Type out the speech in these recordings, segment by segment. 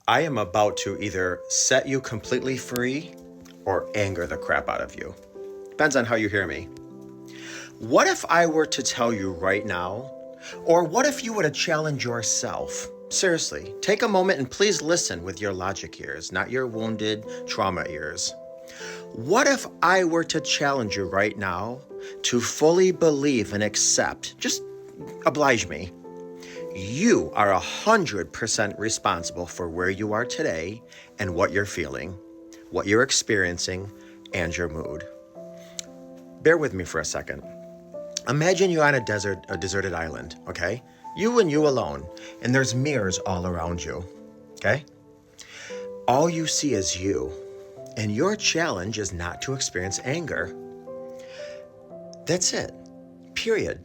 I am about to either set you completely free or anger the crap out of you. Depends on how you hear me. What if I were to tell you right now, or what if you were to challenge yourself? Seriously, take a moment and please listen with your logic ears, not your wounded trauma ears. What if I were to challenge you right now to fully believe and accept, just oblige me, you are 100% responsible for where you are today and what you're feeling, what you're experiencing, and your mood. Bear with me for a second. Imagine you're on a deserted island, okay? You and you alone, and there's mirrors all around you, okay? All you see is you, and your challenge is not to experience anger. That's it, period.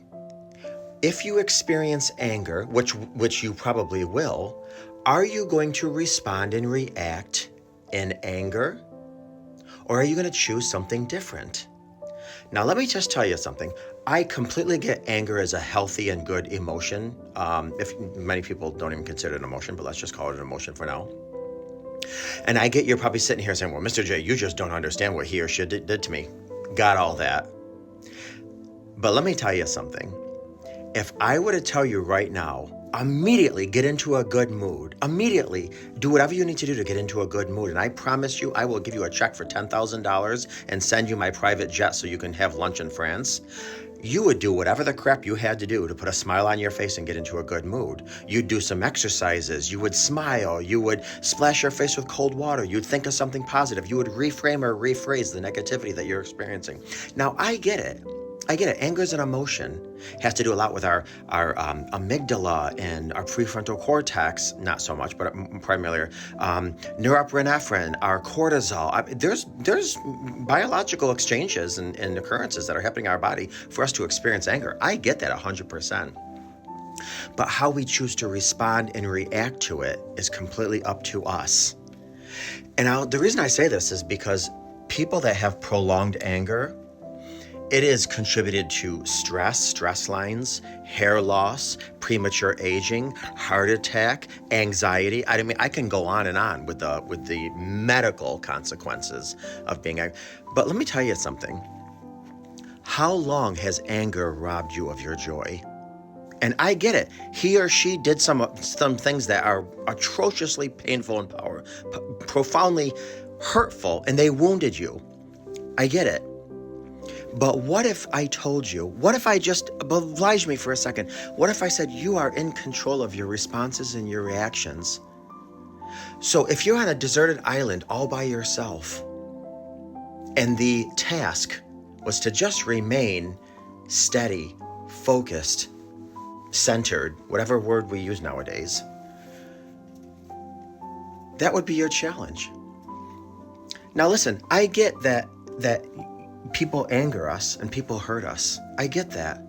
If you experience anger, which you probably will, are you going to respond and react in anger? Or are you going to choose something different? Now, let me just tell you something. I completely get anger as a healthy and good emotion. If many people don't even consider it an emotion, but let's just call it an emotion for now. And I get you're probably sitting here saying, well, Mr. J, you just don't understand what he or she did to me. Got all that. But let me tell you something. If I were to tell you right now, immediately get into a good mood, immediately do whatever you need to do to get into a good mood, and I promise you I will give you a check for $10,000 and send you my private jet so you can have lunch in France, you would do whatever the crap you had to do to put a smile on your face and get into a good mood. You'd do some exercises, you would smile, you would splash your face with cold water, you'd think of something positive, you would reframe or rephrase the negativity that you're experiencing. Now, I get it. Anger is an emotion. It has to do a lot with our amygdala and our prefrontal cortex, not so much, but primarily norepinephrine, our cortisol. There's biological exchanges and occurrences that are happening in our body for us to experience anger. I get that 100%. But how we choose to respond and react to it is completely up to us. And the reason I say this is because people that have prolonged anger, it is contributed to stress lines, hair loss, premature aging, heart attack, anxiety. I mean, I can go on and on with the medical consequences of being angry. But let me tell you something. How long has anger robbed you of your joy? And I get it. He or she did some things that are atrociously painful and profoundly hurtful, and they wounded you. I get it. But what if I told you, what if I just, oblige me for a second, what if I said you are in control of your responses and your reactions? So if you're on a deserted island all by yourself, and the task was to just remain steady, focused, centered, whatever word we use nowadays, that would be your challenge. Now listen, I get that people anger us and people hurt us. I get that.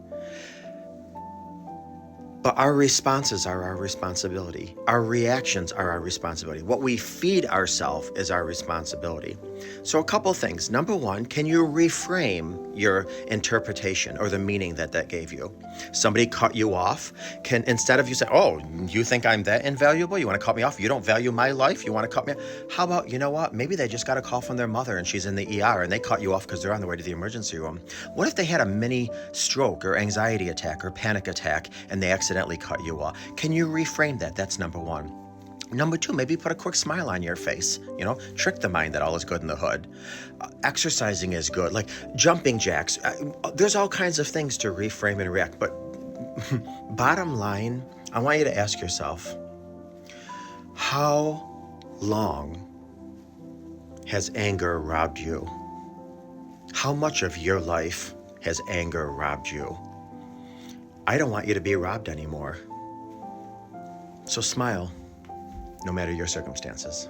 But our responses are our responsibility. Our reactions are our responsibility. What we feed ourselves is our responsibility. So a couple things. Number one, can you reframe your interpretation or the meaning that gave you? Somebody cut you off. Instead of you say, oh, you think I'm that invaluable? You want to cut me off? You don't value my life? You want to cut me off? How about, you know what? Maybe they just got a call from their mother and she's in the ER and they cut you off because they're on their way to the emergency room. What if they had a mini stroke or anxiety attack or panic attack and they accidentally cut you off? Can you reframe that? That's number one. Number two, maybe put a quick smile on your face. Trick the mind that all is good in the hood. Exercising is good, like jumping jacks. There's all kinds of things to reframe and react. But bottom line, I want you to ask yourself, how long has anger robbed you? How much of your life has anger robbed you? I don't want you to be robbed anymore. So smile, no matter your circumstances.